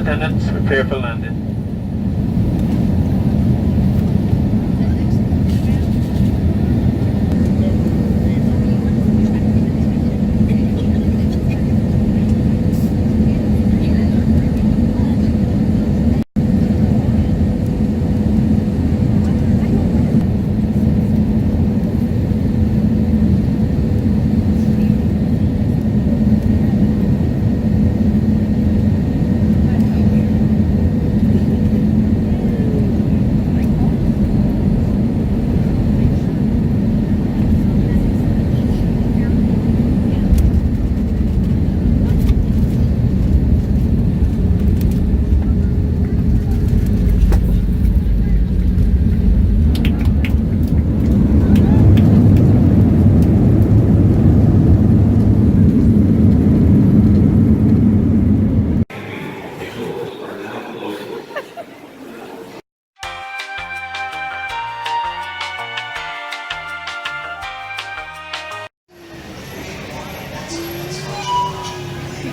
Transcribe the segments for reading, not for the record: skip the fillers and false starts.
attendants, prepare for landing.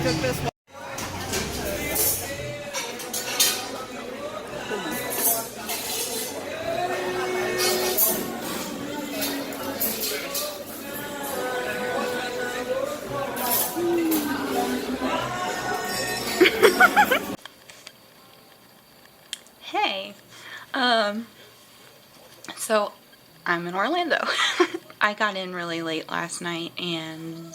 Took this one. Hey, so I'm in Orlando. I got in really late last night and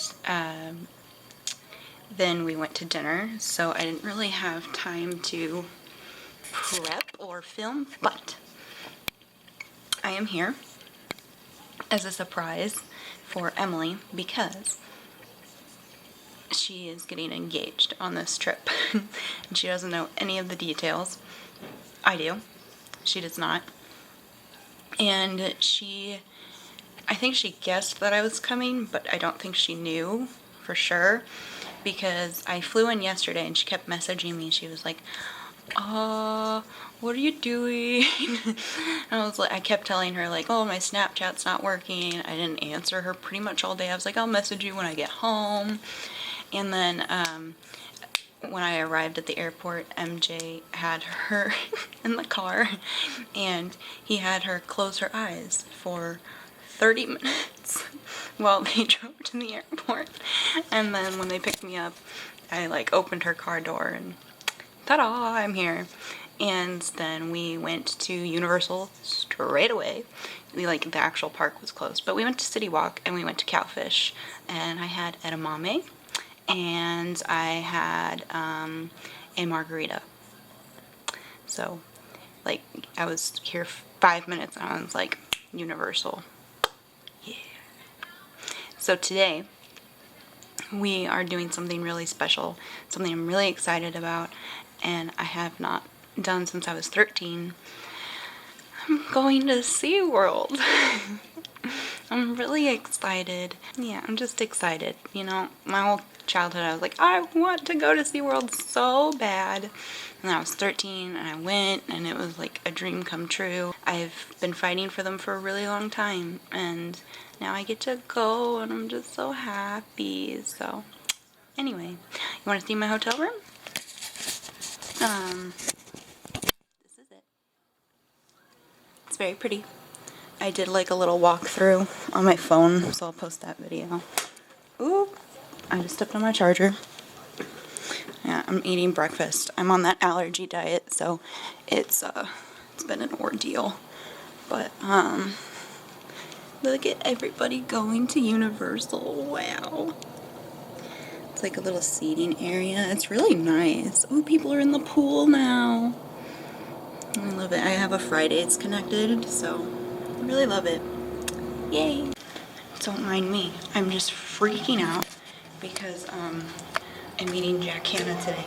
then we went to dinner, so I didn't really have time to prep or film, but I am here as a surprise for Emily because she is getting engaged on this trip. And she doesn't know any of the details. I do. She does not. And I think she guessed that I was coming, but I don't think she knew for sure because I flew in yesterday and she kept messaging me. She was like, what are you doing? And I kept telling her like, oh, my Snapchat's not working. I didn't answer her pretty much all day. I was like, I'll message you when I get home. And then when I arrived at the airport, MJ had her in the car and he had her close her eyes for 30 minutes while they drove to the airport. And then when they picked me up, I like opened her car door and ta-da, I'm here. And then we went to Universal straight away. The actual park was closed, but we went to City Walk and we went to Cowfish, and I had edamame and I had a margarita. So like I was here 5 minutes and I was like, Universal, yeah. So today we are doing something really special, something I'm really excited about, and I have not done since I was 13. I'm going to SeaWorld. I'm really excited. Yeah, I'm just excited. You know, my whole childhood I was like, I want to go to SeaWorld so bad. And I was 13 and I went and it was like a dream come true. I've been fighting for them for a really long time and now I get to go and I'm just so happy. So anyway, you want to see my hotel room? This is it. It's very pretty. I did like a little walkthrough on my phone, so I'll post that video. Ooh, I just stepped on my charger. Yeah, I'm eating breakfast. I'm on that allergy diet, so it's been an ordeal. But look at everybody going to Universal. Wow. It's like a little seating area. It's really nice. Oh, people are in the pool now. I love it. I have a Fridays connected, so I really love it. Yay. Don't mind me. I'm just freaking out because I'm meeting Jack Hanna today.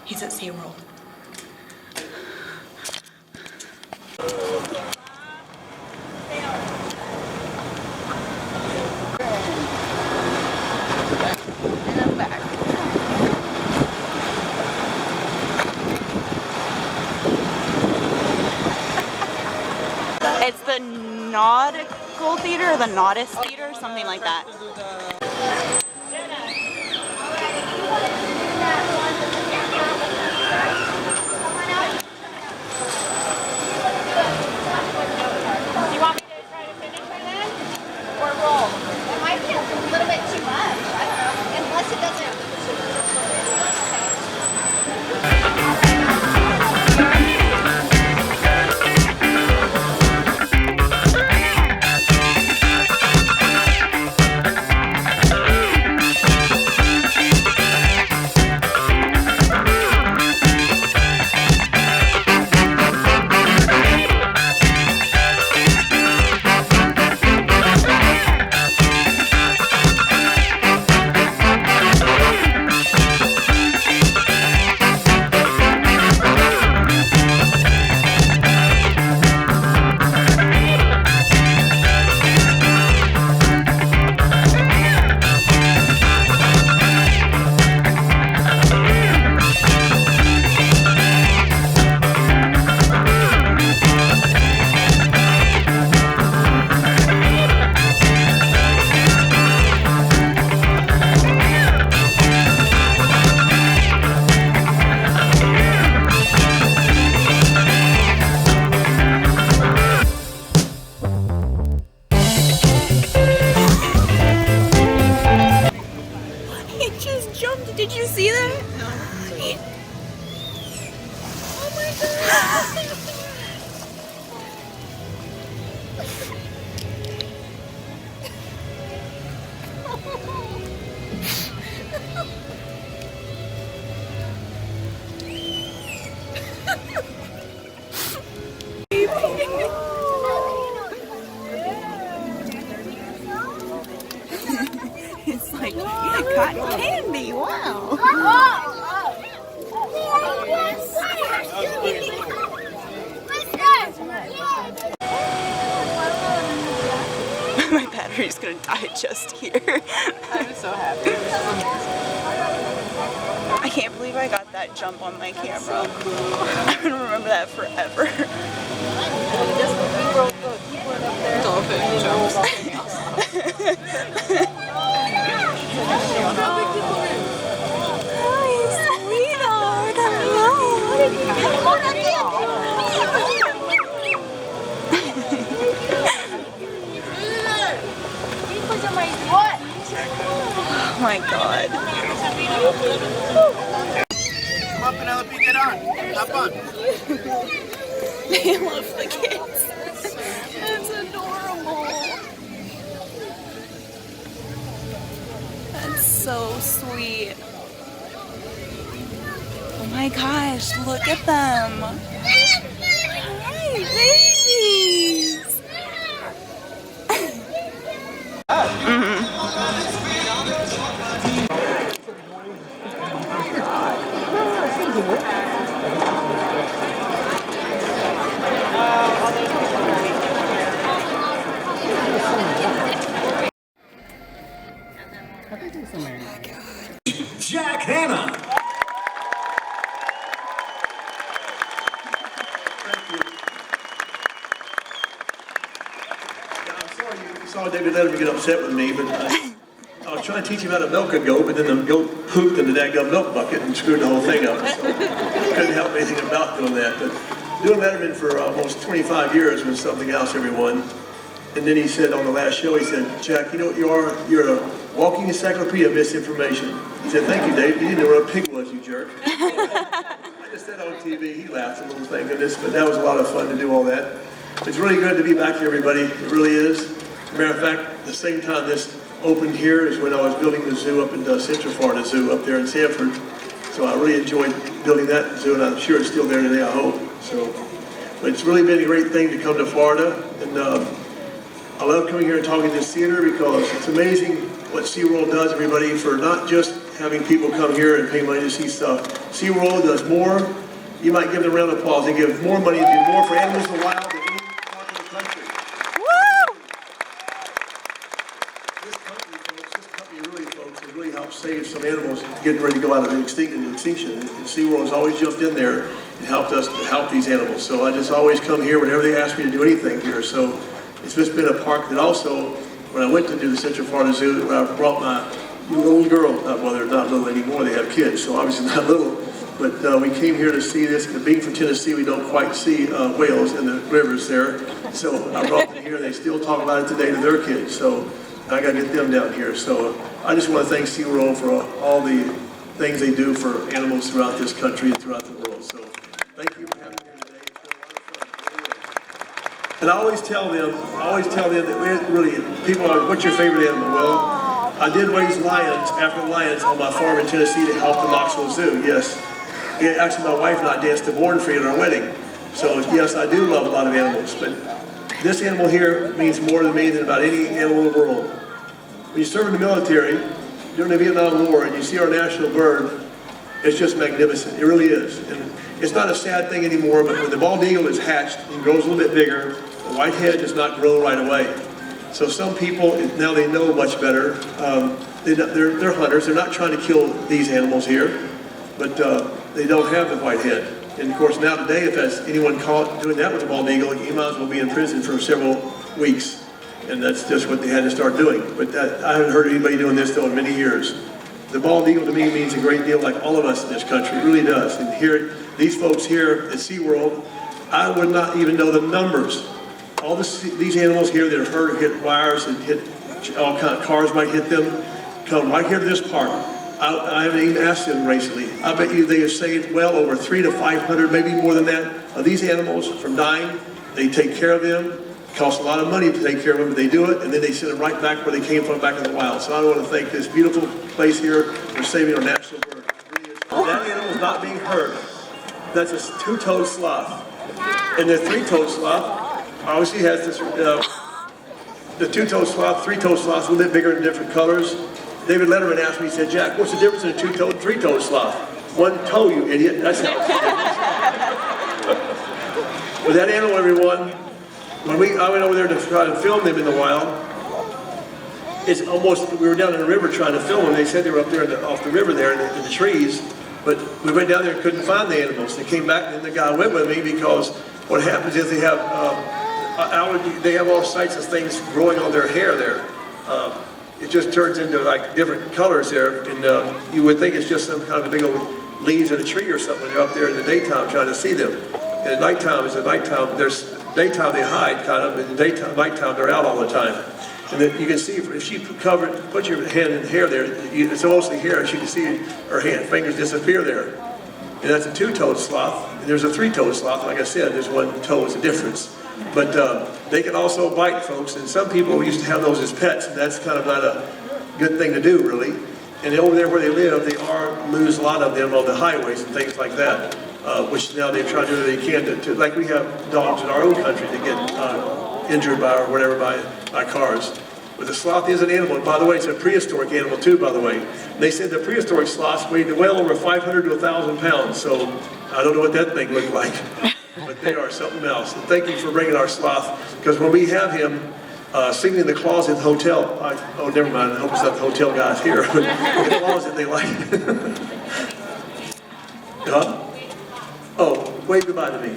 He's at SeaWorld. And I'm back. It's the Nautical Theater or the Nautis Theater, something like that. He's gonna die just here. I'm so happy. I can't believe I got that jump on my camera. So cool. I'm gonna remember that forever. Dolphin jumps. Oh my god. Come on, Penelope, get on. Hop on. They love the kids. That's adorable. That's so sweet. Oh my gosh, look at them. Hi, babies. Jack Hanna. Saw David Letterman get upset with me, but I was trying to teach him how to milk a goat, but then the goat pooped in the daggum milk bucket and screwed the whole thing up. So couldn't help anything about doing that. But doing Letterman for almost 25 years was something else, everyone. And then he said on the last show, he said, Jack, you know what you are? You're a walking encyclopedia of misinformation. He said, thank you, Dave. You didn't know what a pig was, you jerk. I just said on TV, he laughed a little, thank goodness, but that was a lot of fun to do all that. It's really good to be back here, everybody. It really is. As a matter of fact, the same time this opened here is when I was building the zoo up in Central Florida Zoo up there in Sanford. So I really enjoyed building that zoo, and I'm sure it's still there today, I hope. So, but it's really been a great thing to come to Florida, and I love coming here and talking to this theater because it's amazing what SeaWorld does, everybody, for not just having people come here and pay money to see stuff. SeaWorld does more. You might give them a round of applause. They give more money and do more for animals in the wild than any part of the country. Woo! This company really, folks, has really helped save some animals getting ready to go out of extinction. And SeaWorld has always jumped in there and helped us to help these animals. So I just always come here whenever they ask me to do anything here. So it's just been a park that also, when I went to do the Central Florida Zoo, I brought my little girl, well, they're not little anymore, they have kids, so obviously not little, but we came here to see this. Being from Tennessee, we don't quite see whales in the rivers there, so I brought them here. They still talk about it today to their kids, so I got to get them down here. So I just want to thank SeaWorld for all the things they do for animals throughout this country and throughout the world. So thank you for having me here today. It's been a lot of fun. And I always tell them that really, people are, what's your favorite animal? Well, I did raise lions, African lions, on my farm in Tennessee to help the Knoxville Zoo, yes. Yeah, actually, my wife and I danced the Born Free at our wedding. So yes, I do love a lot of animals, but this animal here means more to me than about any animal in the world. When you serve in the military, during the Vietnam War, and you see our national bird, it's just magnificent. It really is. And it's not a sad thing anymore, but when the bald eagle is hatched and grows a little bit bigger, the white head does not grow right away. So some people, now they know much better. They're hunters. They're not trying to kill these animals here, but they don't have the white head. And of course, now today, if there's anyone caught doing that with a bald eagle, you might as well be in prison for several weeks. And that's just what they had to start doing. But I haven't heard anybody doing this, though, in many years. The bald eagle to me means a great deal, like all of us in this country. It really does. And here, these folks here at SeaWorld, I would not even know the numbers. All these animals here that are hurt, hit wires, and hit all kind of cars might hit them, come right here to this park. I haven't even asked them recently. I bet you they have saved well over 300 to 500, maybe more than that, of these animals from dying. They take care of them. It costs a lot of money to take care of them, but they do it, and then they send them right back where they came from, back in the wild. So I want to thank this beautiful place here for saving our national bird. Really is. That animal's not being hurt. That's a two-toed sloth. And the three-toed sloth obviously has this, the two-toed sloth, three-toed sloths, a little bit bigger in different colors. David Letterman asked me, he said, Jack, what's the difference in a two-toed and three-toed sloth? One toe, you idiot. That's how With that animal, everyone, when I went over there to try to film them in the wild, it's almost, we were down in the river trying to film them. They said they were up there off the river there in the trees, but we went down there and couldn't find the animals. They came back, and the guy went with me because what happens is they have allergy, they have all types of things growing on their hair there. It just turns into like different colors there, and you would think it's just some kind of big old leaves in a tree or something when they're up there in the daytime trying to see them. And at nighttime is at nighttime. There's daytime they hide kind of, and nighttime they're out all the time. And then you can see if you put your hand in the hair there, it's mostly hair. As you can see her fingers disappear there. And that's a two-toed sloth. And there's a three-toed sloth. Like I said, there's one toe is a difference. But they can also bite, folks. And some people used to have those as pets, and that's kind of not a good thing to do, really. And over there where they live, they lose a lot of them on the highways and things like that. Which now they've tried to do what they can to like we have dogs in our own country that get injured by or whatever by cars. But the sloth is an animal, and by the way, it's a prehistoric animal too, by the way. They said the prehistoric sloths weighed well over 500 to 1,000 pounds, so I don't know what that thing looked like, but they are something else. And thank you for bringing our sloth, because when we have him singing in the closet at the hotel, oh, never mind, I hope it's not the hotel guys here, but the closet they like. Huh? Oh, wave goodbye to me.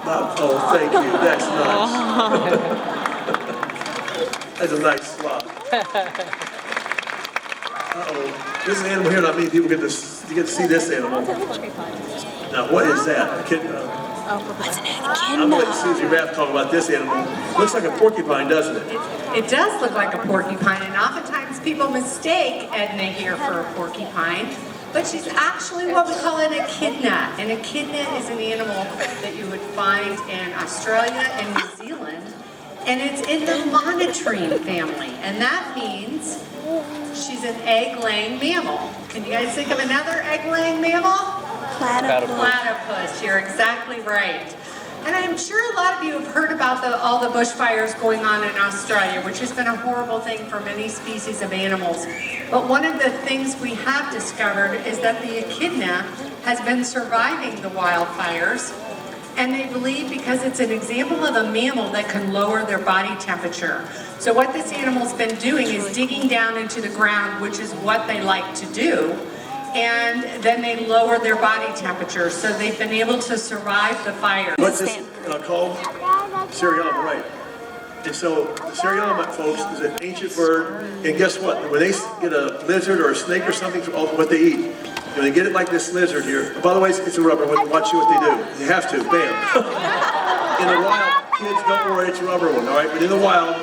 Bob, oh, thank you, that's nice. That's a nice sloth. Uh-oh. This is an animal here, not many people get to see this animal. Now, what is that? What's an I'm going to let Susie Raff talk about this animal. Looks like a porcupine, doesn't it? It does look like a porcupine, and oftentimes people mistake Edna here for a porcupine. But she's actually what we call an echidna. An echidna is an animal that you would find in Australia and New Zealand. And it's in the monotreme family. And that means she's an egg-laying mammal. Can you guys think of another egg-laying mammal? Platypus. Platypus. You're exactly right. And I'm sure a lot of you have heard about all the bushfires going on in Australia, which has been a horrible thing for many species of animals. But one of the things we have discovered is that the echidna has been surviving the wildfires, and they believe because it's an example of a mammal that can lower their body temperature. So what this animal's been doing is digging down into the ground, which is what they like to do, and then they lower their body temperature, so they've been able to survive the fire. What's this called? Seriama, right. And so the Seriama, folks, is an ancient bird, and guess what? When they get a lizard or a snake or something, what they eat, when they get it like this lizard here, by the way, it's a rubber one, watch what they do. You have to, bam. In the wild, kids, don't worry, it's a rubber one, all right? But in the wild,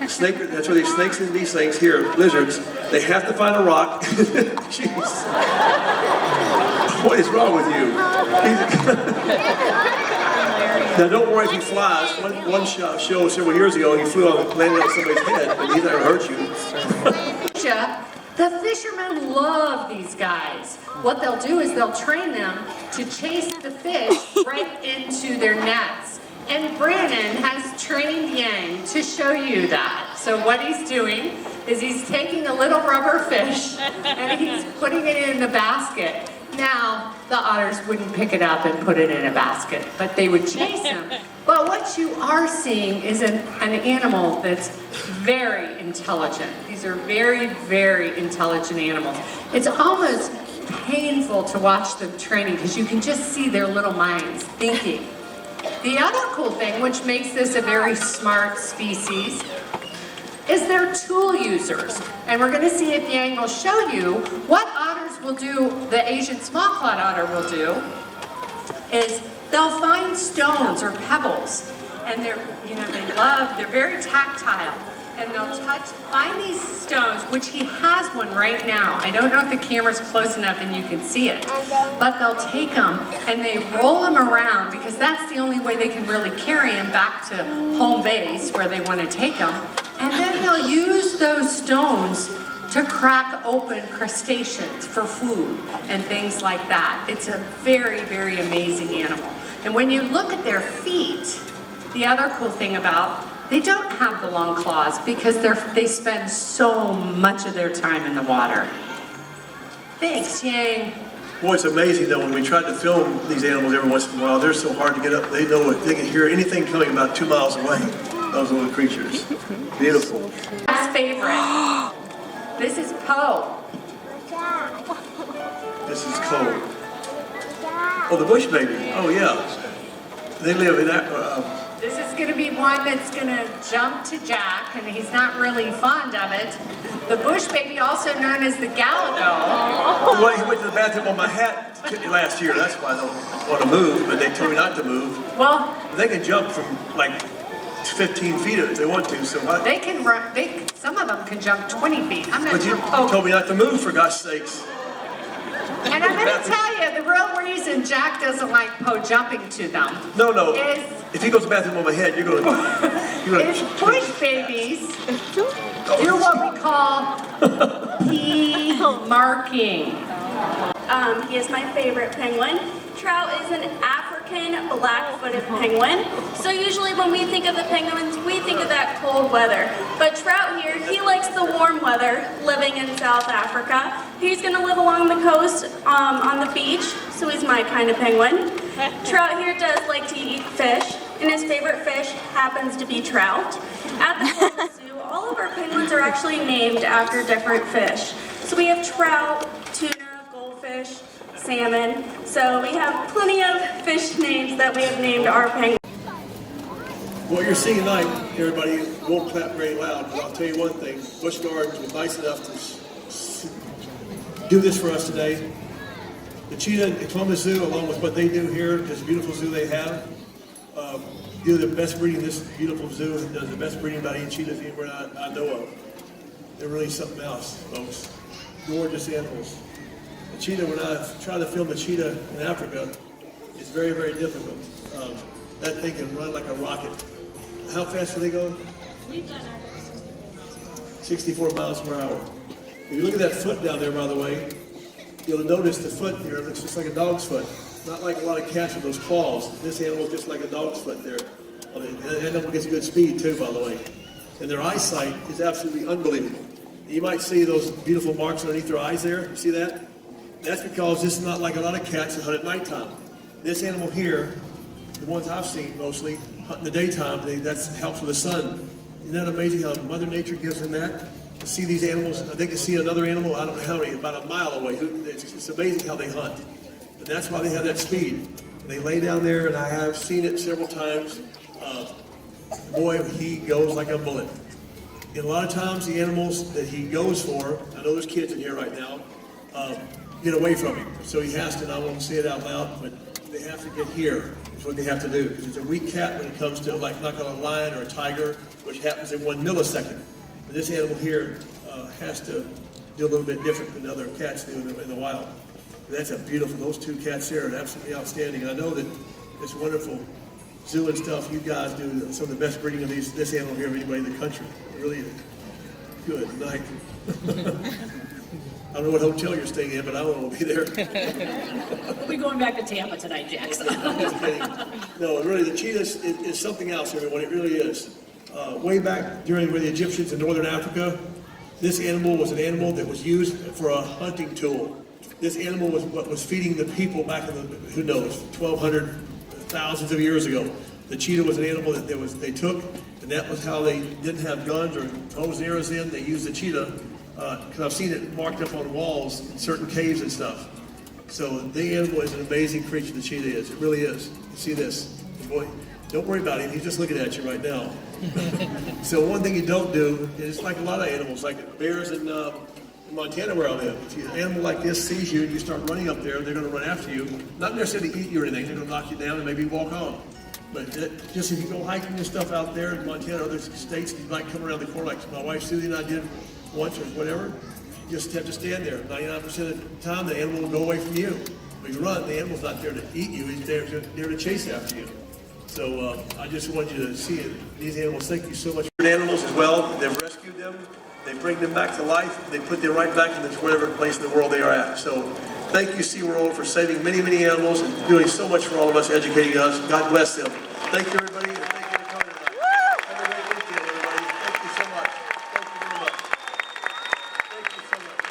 snake, that's where these snakes and these things here, lizards, they have to find a rock. Jeez. What is wrong with you? Now don't worry if he flies. One show several years ago, he flew on, landed on somebody's head, but he never hurt you. The fishermen love these guys. What they'll do is they'll train them to chase the fish right into their nets. And Brandon has trained Yang to show you that. So what he's doing is he's taking a little rubber fish and he's putting it in a basket. Now, the otters wouldn't pick it up and put it in a basket, but they would chase him. But what you are seeing is an animal that's very intelligent. These are very, very intelligent animals. It's almost painful to watch them training because you can just see their little minds thinking. The other cool thing, which makes this a very smart species, is they're tool users. And we're going to see if Yang will show you what otters will do, the Asian small-clawed otter will do, is they'll find stones or pebbles, and they're very tactile, and they'll find these stones, which he has one right now. I don't know if the camera's close enough and you can see it, but they'll take them and they roll them around because that's the only way they can really carry them back to home base where they want to take them. And then they'll use those stones to crack open crustaceans for food and things like that. It's a very, very amazing animal. And when you look at their feet, the other cool thing about, they don't have the long claws because they spend so much of their time in the water. Thanks, Yang. Boy, it's amazing though, when we try to film these animals every once in a while, they're so hard to get up. They know it. They can hear anything coming about 2 miles away. those little creatures. Beautiful. His favorite. This is Poe. This is Cole. Oh, the bush baby. Oh, yeah. They live in that. This is going to be one that's going to jump to Jack, and he's not really fond of it. The bush baby, also known as the Galago. Well, he went to the bathroom on my hat last year. That's why I don't want to move, but they told me not to move. Well, They can jump from like 15 feet if they want to. So they can run. Some of them can jump 20 feet. I'm going but to you tell Poe. told me not to move, for gosh sakes. And I'm going to tell you, the real reason Jack doesn't like Poe jumping to them No, no. is If he goes to the bathroom on my head, you're going to. is bush babies do what we call pea marking. He is my favorite penguin. Trout is an African black-footed penguin. So usually when we think of the penguins, we think of that cold weather. But Trout here, he likes the warm weather, living in South Africa. He's gonna live along the coast on the beach, so he's my kind of penguin. Trout here does like to eat fish, and his favorite fish happens to be trout. At the Florida Zoo, all of our penguins are actually named after different fish. So we have trout, tuna, goldfish, salmon. So we have plenty of fish names that we have named our penguins. What you're seeing tonight, everybody won't clap very loud, but I'll tell you one thing. Busch Gardens was nice enough to do this for us today. The cheetah at Columbus Zoo, along with what they do here, this beautiful zoo they have, do the best breeding. This beautiful zoo does the best breeding about any cheetahs anywhere I know of. They're really something else, folks. Gorgeous animals. The cheetah, when I try to film the cheetah in Africa, it's very, very difficult. That thing can run like a rocket. How fast do they go? 64 miles per hour. If you look at that foot down there, by the way, you'll notice the foot here looks just like a dog's foot. Not like a lot of cats with those claws. This animal is just like a dog's foot there. The animal gets good speed too, by the way. And their eyesight is absolutely unbelievable. You might see those beautiful marks underneath their eyes there. You see that? That's because this is not like a lot of cats that hunt at nighttime. This animal here, the ones I've seen mostly, hunt in the daytime, that helps with the sun. Isn't that amazing how Mother Nature gives them that? To see these animals, they can see another animal, I don't know how many, about a mile away. It's amazing how they hunt. And that's why they have that speed. They lay down there, and I have seen it several times. Boy, he goes like a bullet. And a lot of times the animals that he goes for, I know there's kids in here right now, get away from him. So he has to, and I won't say it out loud, but they have to get here. That's what they have to do. Because it's a weak cat when it comes to like knocking on a lion or a tiger, which happens in 1 millisecond. But this animal here has to do a little bit different than other cats do in the wild. And that's a beautiful, those two cats there are absolutely outstanding. I know that this wonderful zoo and stuff, you guys do some of the best breeding of this animal here of anybody in the country. Really good night. I don't know what hotel you're staying in, but I don't want to be there. We'll be going back to Tampa tonight, Jackson. No, really, the cheetah is something else, everyone. It really is. Way back during the Egyptians in northern Africa, this animal was an animal that was used for a hunting tool. This animal was what was feeding the people back in the, who knows, 1,200, thousands of years ago. The cheetah was an animal that they took, and that was how they didn't have guns or bows and arrows in. They used the cheetah, because I've seen it marked up on walls in certain caves and stuff. So the animal is an amazing creature, the cheetah is. It really is. You see this? Boy, don't worry about him. He's just looking at you right now. So one thing you don't do is like a lot of animals, like bears in Montana where I live. If an animal like this sees you and you start running up there, they're going to run after you. Not necessarily eat you or anything. They're going to knock you down and maybe walk on. But just if you go hiking and stuff out there in Montana or other states, you might come around the corner like my wife Susie and I did once or whatever. You just have to stand there. 99% of the time, the animal will go away from you. When you run, the animal's not there to eat you. He's there to chase after you. So I just want you to see it. These animals, thank you so much. Animals as well, they've rescued them. They bring them back to life. They put them right back in whatever place in the world they are at. So thank you, SeaWorld, for saving many, many animals and doing so much for all of us, educating us. God bless them. Thank you, everybody. And thank you for coming tonight. Have a great weekend, everybody. Thank you so much. Thank you very much. Thank you so much.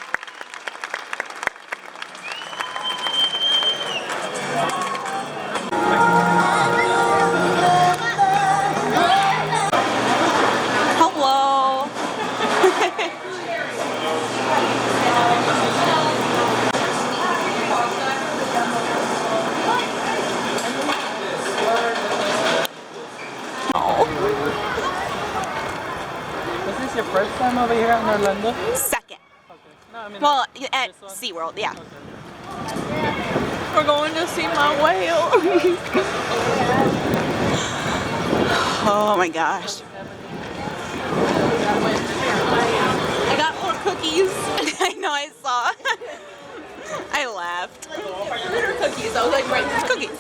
your first time over here in Orlando? Second. No, I mean, Well, at this one? SeaWorld, yeah. We're going to see my whale. Oh my gosh. I got more cookies. I know, I saw. I laughed. Glitter cookies. I was like, right, Cookies.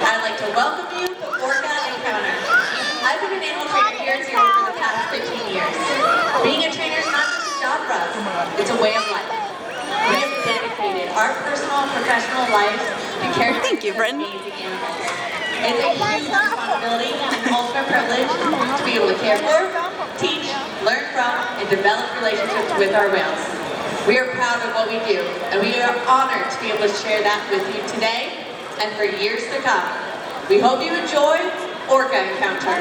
I'd like to welcome you to Orca Encounter. I've been an animal trainer here at SeaWorld for the past 15 years. Being a trainer is not just a job for us, it's a way of life. We have dedicated our personal and professional lives to care for Thank you, Britton. amazing animals. It's a huge responsibility and ultimate privilege to be able to care for, teach, learn from, and develop relationships with our whales. We are proud of what we do, and we are honored to be able to share that with you today and for years to come. We hope you enjoy Orca Encounter.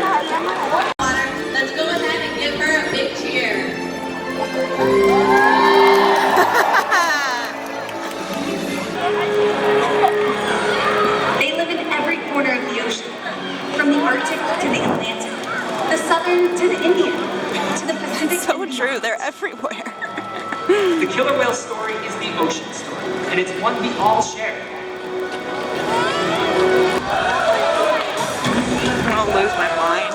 Let's go ahead and give her a big cheer. They live in every corner of the ocean, from the Arctic to the Atlantic, the Southern to the Indian, to the Pacific. It's so true, they're everywhere. The killer whale story is the ocean story, and it's one we all share. I'm gonna lose my mind.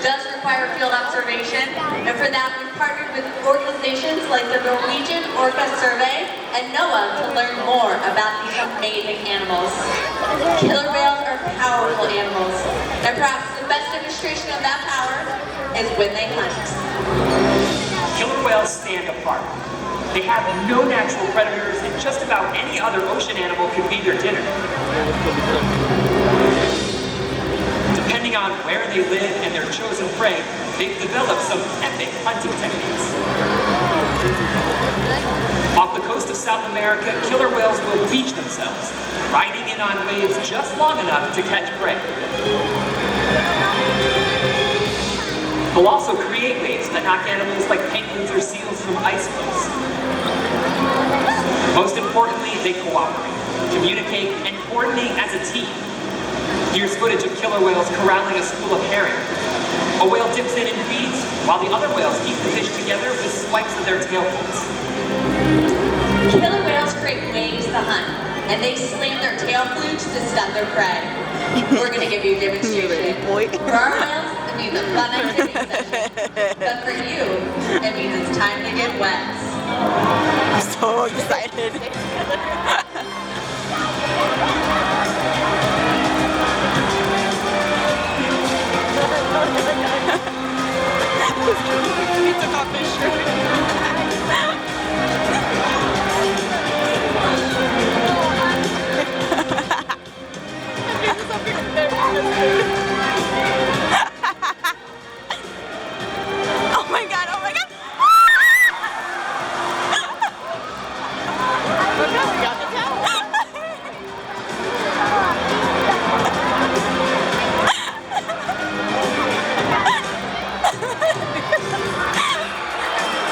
Does require field observation, and for that we've partnered with organizations like the Norwegian Orca Survey and NOAA to learn more about these amazing animals. Killer whales are powerful animals, and perhaps the best demonstration of that power is when they hunt. Killer whales stand apart. They have no natural predators, and just about any other ocean animal could be their dinner. Depending on where they live and their chosen prey, they've developed some epic hunting techniques. Off the coast of South America, killer whales will beach themselves, riding in on waves just long enough to catch prey. They'll also create waves that knock animals like penguins or seals from ice cliffs. Most importantly, they cooperate, communicate, and coordinate as a team. Here's footage of killer whales corralling a school of herring. A whale dips in and feeds, while the other whales keep the fish together with swipes of their tail fins. Killer whales create waves to hunt, and they slam their tail flukes to stun their prey. We're going to give you a demonstration. For our whales, it means a fun activity session. But for you, it means it's time to get wet. I'm so excited. He took off his shirt. Oh my god, oh my god!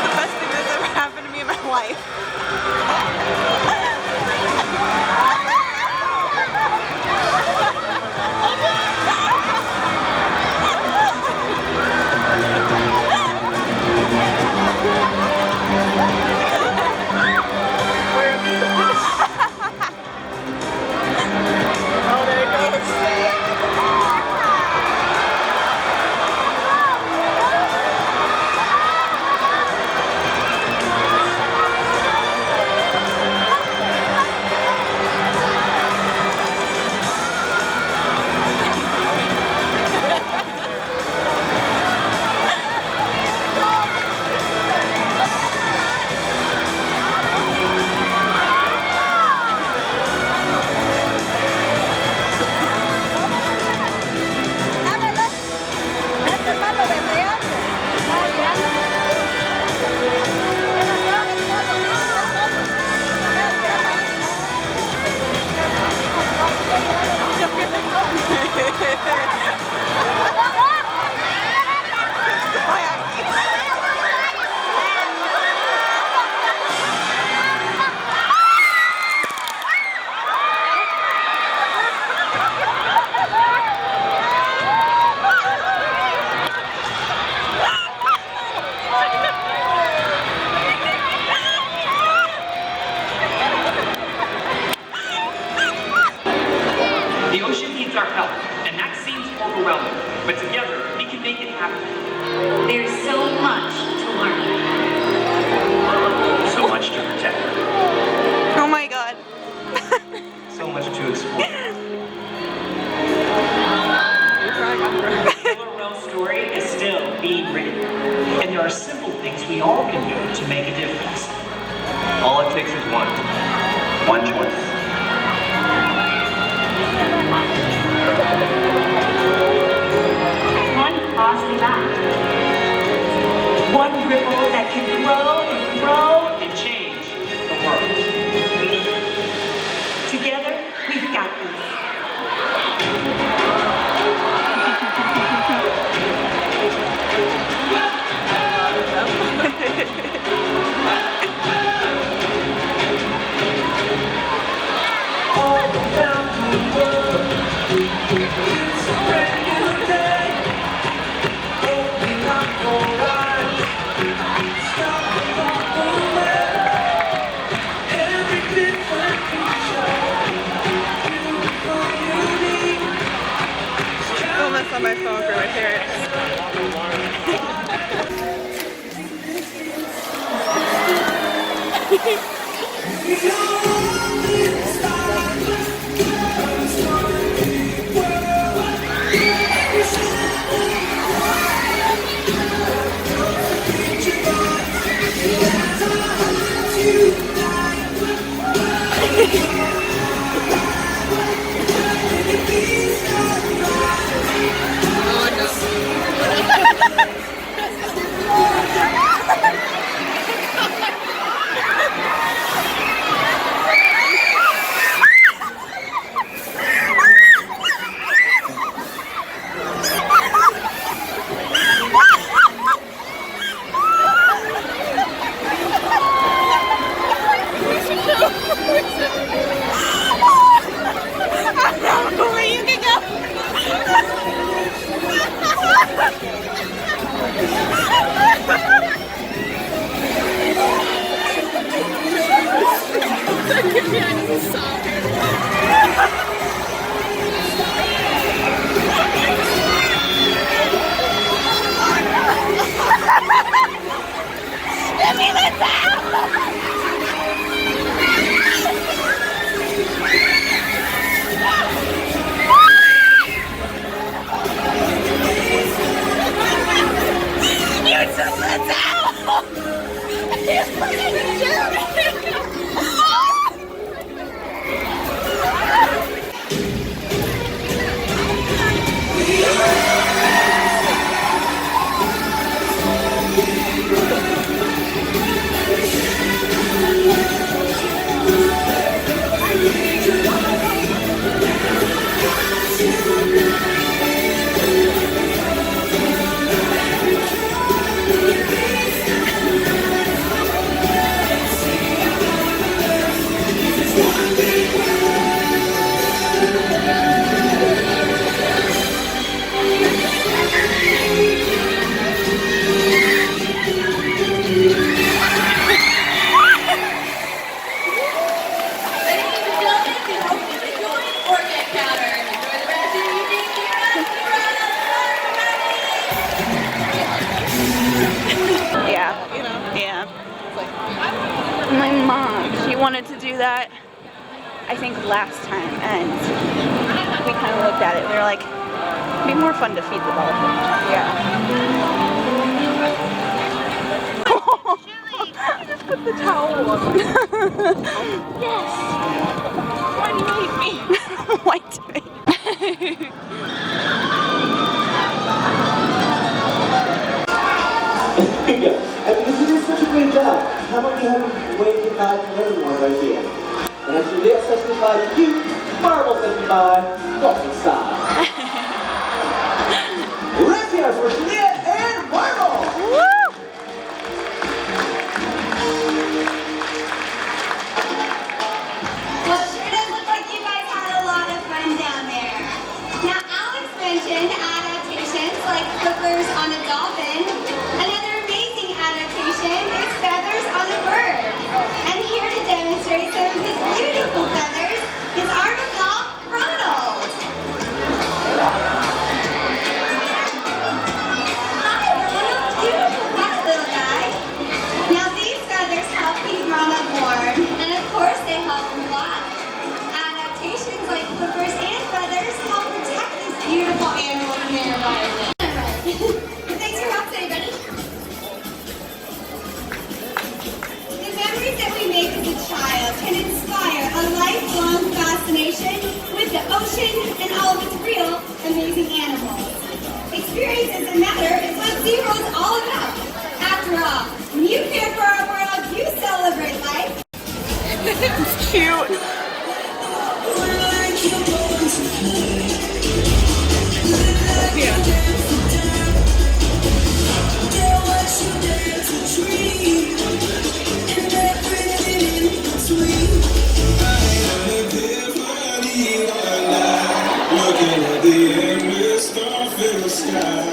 The best thing that's ever happened to me in my life. Oh, there it goes. The ocean needs our help, and that seems overwhelming, but together we can make it happen. There's so much to learn. So much to protect, Oh my god. so much to explore. The killer whale story is still being written, and there are simple things we all can do to make a difference. All it takes is one choice. One positive act. One ripple that can grow and grow. And change the world. Together, we've got this. Don't mess on my phone for my parents. My mom, she wanted to do that, I think, last time, and we kind of looked at it. We were like, it'd be more fun to feed the dolphin. Yeah. I just put the towel on. Yes. Why do you hate me? Why do you hate me? I mean, you did such a great job. How about you have a wave goodbye to everyone right here? And as you did such goodbye to you, Marvel says goodbye, dolphin style. Let's hear it for Juliet and Marvel! Woo! Well, it sure does look like you guys had a lot of fun down there. Now, Alex mentioned adaptations like flippers on a dolphin. Another amazing adaptation is feathers on a bird. And here to demonstrate some of his beautiful feathers is our macaque, Ronald. Hi, Ronald. Beautiful pet, little guy. Now, these feathers help keep Ronald warm. And of course, they help him fly. Adaptations like flippers and feathers help protect this beautiful animal in their environment. Thanks for help today, buddy. The memories that we make as a child can inspire a lifelong fascination with the ocean and all of its real, amazing animals. Experiences that matter is what SeaWorld's all about. After all, when you care for our world, you celebrate life. It's cute. Looking at the endless starfill sky.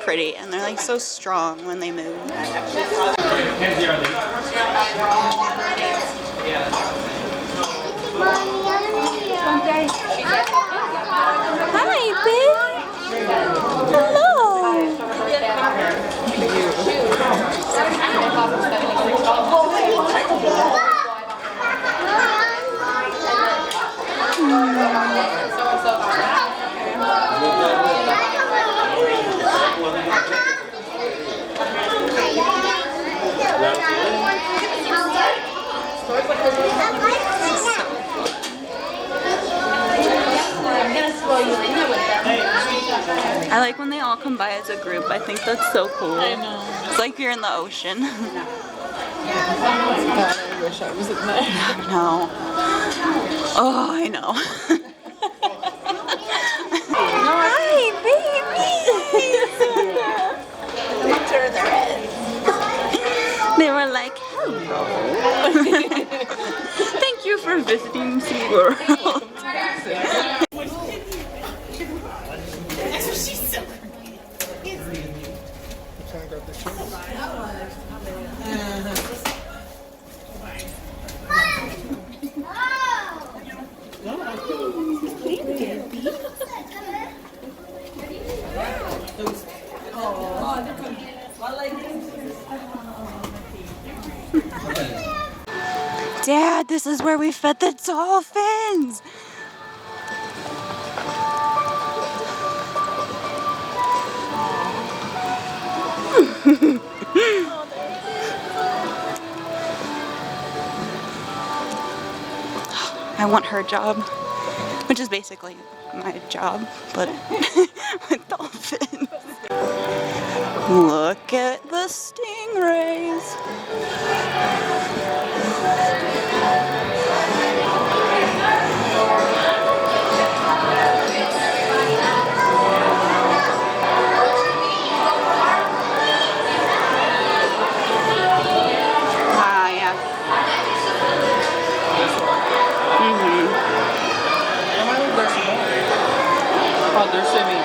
pretty and they're like so strong when they move. Hi, babe. I like when they all come by as a group. I think that's so cool. I know. It's like you're in the ocean. God, I wish I was in there. No. Oh, I know. Hi, baby. I'm sure there is. They were like, hello. Thank you for visiting SeaWorld. That's what she said. Dad, this is where we fed the dolphins. I want her job, which is basically my job, but with dolphins. Look at the stingrays. Ah, yeah. Oh, they're swimming.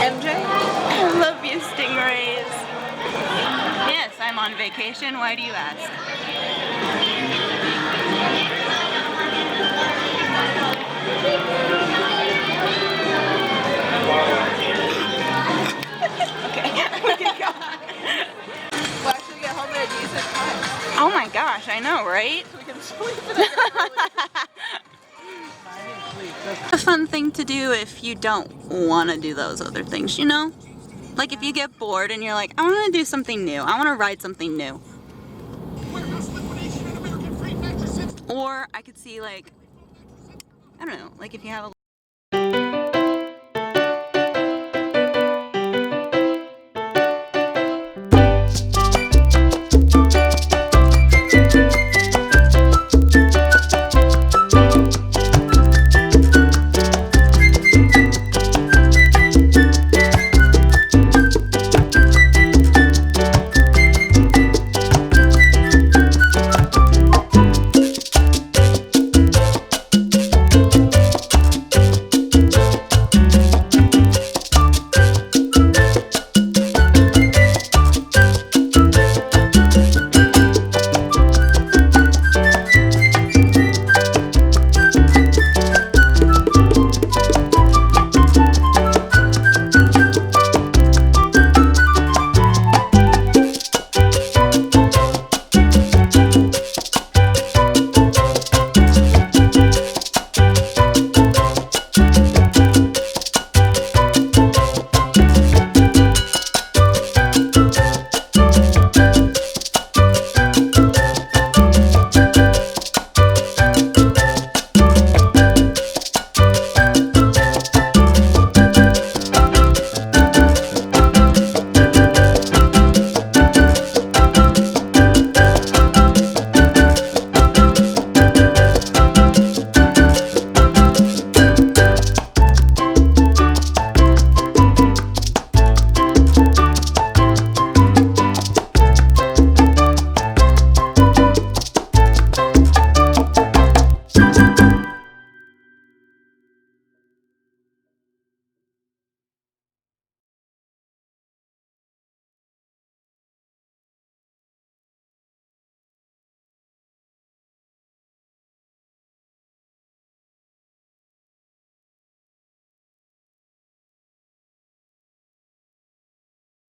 MJ? I love you, stingrays. Yes, I'm on vacation. Why do you ask? Okay, we can go. We'll actually get home at a decent time. Oh my gosh, I know, right? We can sleep in it. A fun thing to do if you don't want to do those other things, you know? Like if you get bored and you're like, I want to do something new. I want to ride something new. Or I could see like, I don't know, like if you have a